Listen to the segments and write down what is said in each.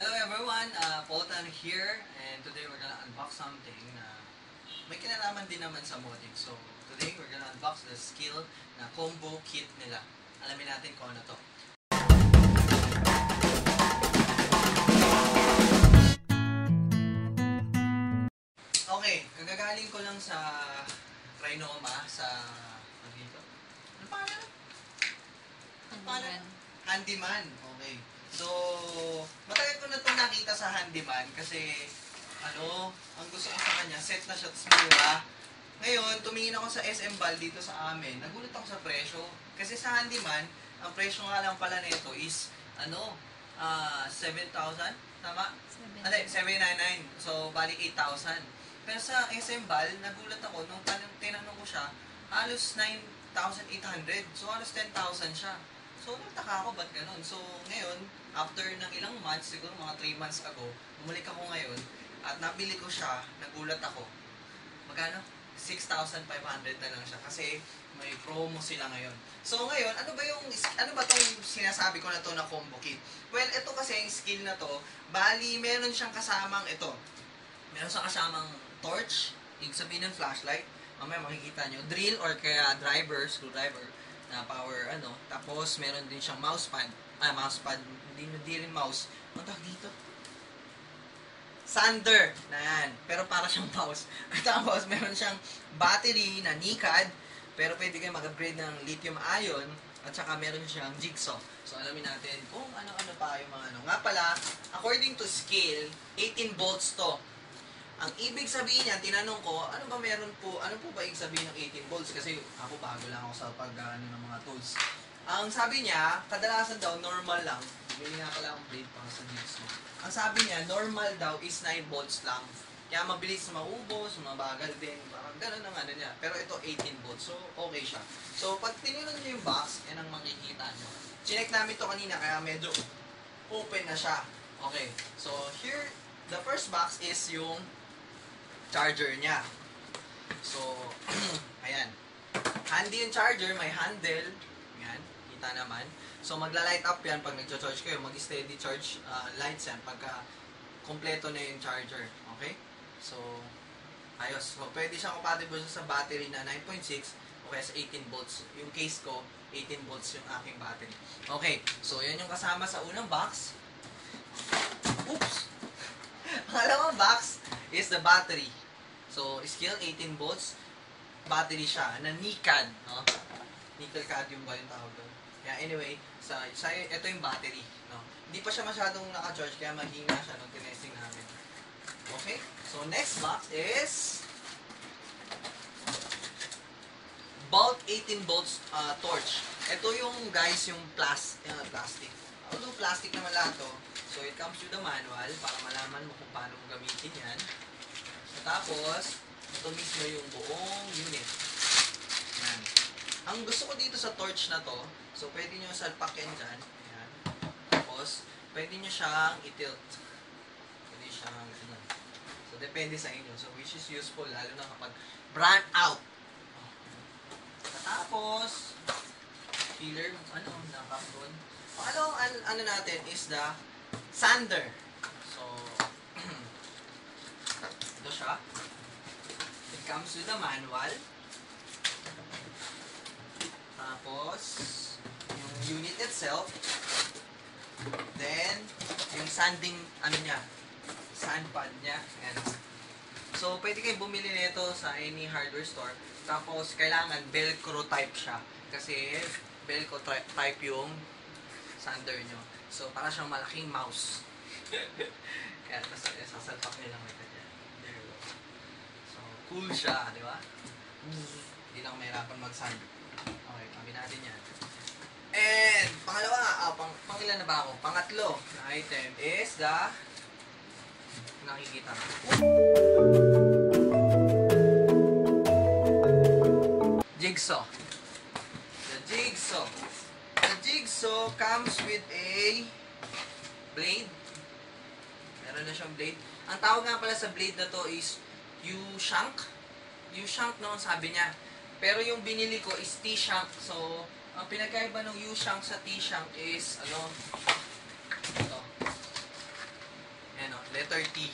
Hello everyone, Poltan here, and today we're gonna unbox something na may kinalaman din naman sa modding. So today we're gonna unbox the skill na combo kit nila. Alamin natin kung ano to. Okay, kagagaling ko lang sa Trinoma sa dito. Ano pangalan? Ano pangalan? Handyman. Okay. So, matagal ko na itong nakita sa Handyman kasi ang gusto ko sa kanya, set na siya, tapos mura. Ngayon, tumingin ako sa SM Bal dito sa amin. Nagulat ako sa presyo. Kasi sa Handyman, ang presyo nga lang pala nito is, 7,000? Tama? 799. So, bali 8,000. Pero sa SM Bal, nagulat ako, nung tinanong ko siya, halos 9,800. So, halos 10,000 siya. So, nagtaka ako, ba't ganun? So, ngayon, after ng ilang months, siguro mga 3 months ago, bumalik ako ngayon, at nabili ko siya, nagulat ako. Magkano? 6,500 na lang siya kasi may promo sila ngayon. So ngayon, ano ba tong sinasabi ko na to na combo kit? Well, ito kasi yung skill na to, bali meron siyang kasamang ito. Meron siyang kasamang torch, ibig sabihin ng flashlight. Mamaya makikita nyo, drill or kaya screwdriver na power tapos meron din siyang mousepad. Mousepad, hindi rin mouse. Ano tawag dito? Sander na yan. Pero para siyang mouse. Tapos, meron siyang battery na NICAD. Pero pwede kayo mag-upgrade ng lithium-ion. At saka meron siyang jigsaw. So, alamin natin kung ano-ano pa yung mga Nga pala, according to scale, 18 volts to. Ang ibig sabihin niya, tinanong ko, ano po ba ibig sabihin ng 18 volts? Kasi ako bago lang ako sa ng mga tools. Ang sabi niya, kadalasan daw, normal lang. Bili nga pala akong blade para sa jigsaw. Ang sabi niya, normal daw is 9 volts lang. Kaya mabilis maubos, mabagal din. Parang gano'n ang niya. Pero ito 18 volts. So, okay siya. So, pag tinignan niyo yung box, yan ang makikita niyo. Chinek namin to kanina, kaya medyo open na siya. Okay. So, here, the first box is yung charger niya. So, ayan. Handy yung charger, may handle. Yan, kita naman. So, magla-light up yan pag nag-charge kayo. Mag-steady charge lights yan pagka kompleto na yung charger. Okay? So, ayos. So, pwede siyang compatible sa battery na 9.6 o kaya sa 18 volts. Yung case ko, 18 volts yung aking battery. Okay. So, yan yung kasama sa unang box. Oops! Pangalawang box is the battery. So, skill 18 volts. Battery siya na NICAD. No? Nickel cadmium ba yung tawag doon? Yeah, anyway, ito yung battery. No? Hindi pa siya masyadong naka-charge, kaya mahina siya nung tinesting namin. Okay? So, next box is Bolt 18 volts torch. Ito yung, guys, yung plastic. Although plastic naman lahat to, so it comes with the manual para malaman mo kung paano mo gamitin yan. So, tapos, ito mismo yung buong unit. Yan. Ang gusto ko dito sa torch na to, so pwede nyo salpakin dyan. Ayan. Tapos, pwede nyo siyang i-tilt. Pwede siyang, so depende sa inyo. So, which is useful, lalo na kapag brand out. Tapos, filler, nakapon. Pangalawang natin is the sander. So, ito siya. It comes with a manual. Tapos, yung unit itself. Then, yung sanding, sandpad niya. And, so, pwede kayo bumili nito sa any hardware store. Tapos, kailangan velcro type siya. Kasi, velcro type yung sander nyo. So, para siyang malaking mouse. Kaya, tapos, sasalpak nyo lang like that. There you go. So, cool siya, di ba? Hindi lang mahirapan mag-sand. Okay, kami natin yan. And, pangalawa, pangilan na ba ako? Pangatlo na item is the nakikita mo. Jigsaw. The jigsaw comes with a blade. Meron na siyang blade. Ang tawag nga pala sa blade na to is U-shank. U-shank no, sabi niya. Pero yung binili ko is T-shank. So, ang pinagkaiba ng U-shank sa T-shank is, ito. letter T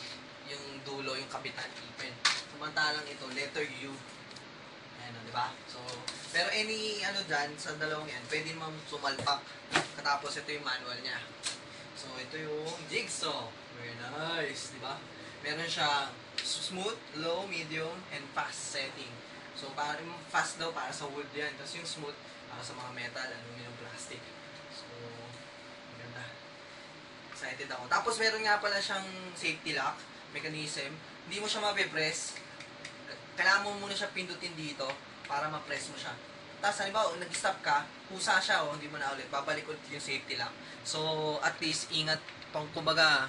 yung dulo, yung kabitan, ipin. Samantalang ito, letter U. Ayan, di ba? So, pero any ano dyan, sa dalawang yan, pwede naman sumalpak. Katapos ito yung manual niya. So, ito yung jigsaw. Very nice, di ba? Meron siya smooth, low, medium, and fast setting. So, para yung fast daw para sa wood yan. Tapos yung smooth, para sa mga metal, aluminum, plastic. So, maganda. Excited ako. Tapos, meron nga pala siyang safety lock mechanism. Hindi mo siya mapipress. Kailangan mo muna siya pindutin dito para ma-press mo siya. Tapos, halimbawa, nag-stop ka, pusa siya, hindi mo na ulit. Babalik ulit yung safety lock. So, at least, ingat pang kumbaga,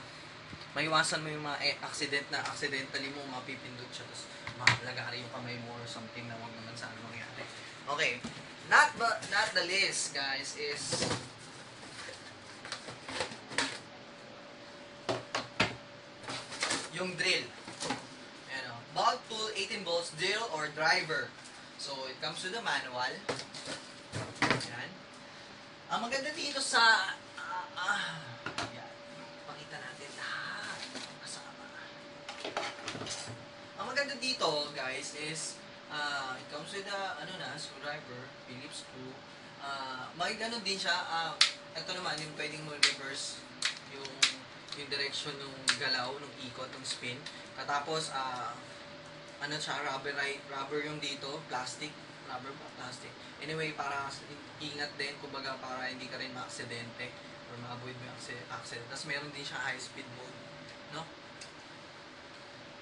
maiwasan mo yung mga accident na accidentally mo mapipindot siya. Tapos, makalagari yung kamay mo or something na huwag naman sana mangyari. Okay. Not the least, guys, is yung drill. Ayan o. Bolt tool, 18 volts, drill or driver. So, it comes with the manual. Ayan. Ang maganda dito sa... Ayan. Pakita natin lahat. Kasama. Ang maganda dito, guys, is it comes with the, screwdriver, Phillips screw. May ganun din siya. Ito naman, yung pwedeng mo reverse yung direction ng galaw, ng ikot, ng spin. Katapos, rubber yung dito, plastic. Anyway, para ingat din, kumbaga para hindi ka rin ma-aksidente or ma-avoid mo yung accident. Tapos meron din siya high-speed mode, no?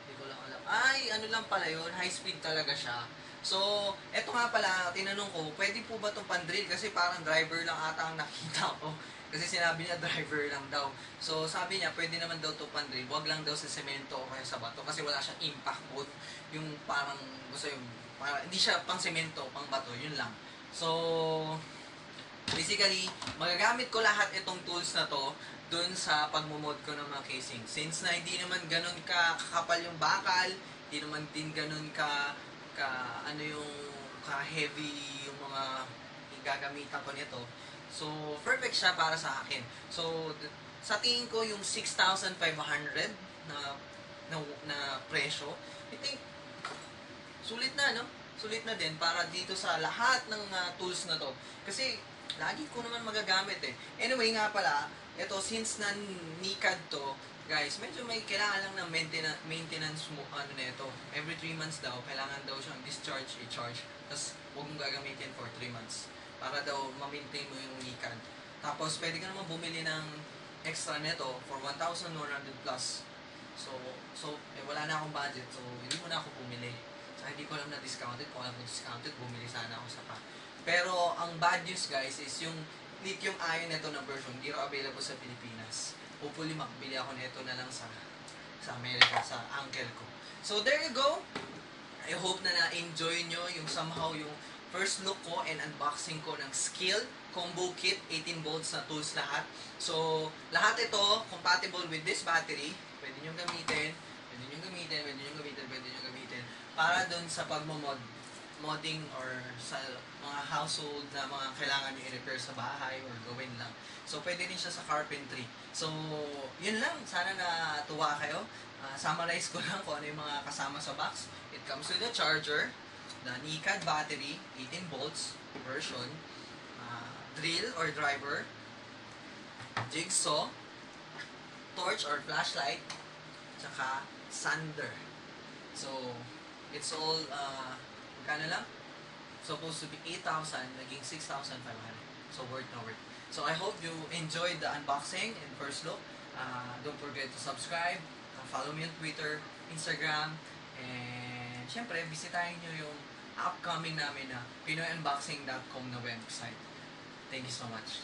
Hindi ko lang alam. Ay, ano lang pala yun, high-speed talaga siya. So, eto nga pala, tinanong ko, pwede po ba itong pan-drill? Kasi parang driver lang ata ang nakita ko. Kasi sinabi niya driver lang daw. So, sabi niya, pwede naman daw ito pan-drill. Huwag lang daw sa semento o kaya sa bato. Kasi wala siyang impact mode. Yung parang, hindi siya pang semento, pang bato. Yun lang. So, basically, magagamit ko lahat itong tools na to dun sa pagmumod ko ng mga casing. Since na hindi naman ganun kakapal yung bakal, hindi naman din ganun ka-heavy yung mga gagamitan ko nito. So, perfect siya para sa akin. So, sa tingin ko yung 6,500 na presyo, I think, sulit na, no? Sulit na din para dito sa lahat ng tools na to. Kasi, lagi ko naman magagamit eh. Anyway nga pala, ito, since na NICAD to, guys, medyo may kailangan lang ng maintenance mo, nito. Every 3 months daw, kailangan daw siyang discharge, i-charge. Tapos, huwag mong gagamitin for 3 months. Para daw ma-maintain mo yung NICAD. Tapos, pwede ka naman bumili ng extra nito for 1,100 plus. So, wala na akong budget. So, hindi mo na ako bumili. So, hindi ko alam na discounted. Kung alam ko discounted, bumili sana ako sa pa. Pero, ang bad news, guys, is yung lithium ion nito na version, hindi raw available sa Pilipinas. Hopefully, makabili ako nito na lang sa Amerika, sa uncle ko. So, there you go. I hope na na-enjoy nyo yung somehow yung first look ko and unboxing ko ng Skil Combo Kit, 18 volts na tools lahat. So, lahat ito compatible with this battery. Pwede nyo gamitin, para dun sa modding or sa mga household na mga kailangan nyo i-repair sa bahay or gawin lang. So, pwede rin siya sa carpentry. So, yun lang. Sana natuwa kayo. Summarize ko lang kung ano yung mga kasama sa box. It comes with a charger, the NICAD battery, 18 volts version, drill or driver, jigsaw, torch or flashlight, tsaka sander. So, it's all, magkano lang? Supposed to be 8,000, naging 6,500. So, worth na worth. So, I hope you enjoyed the unboxing and first look. Don't forget to subscribe, follow me on Twitter, Instagram, and syempre, bisitahin nyo yung upcoming namin na PinoyUnboxing.com na website. Thank you so much.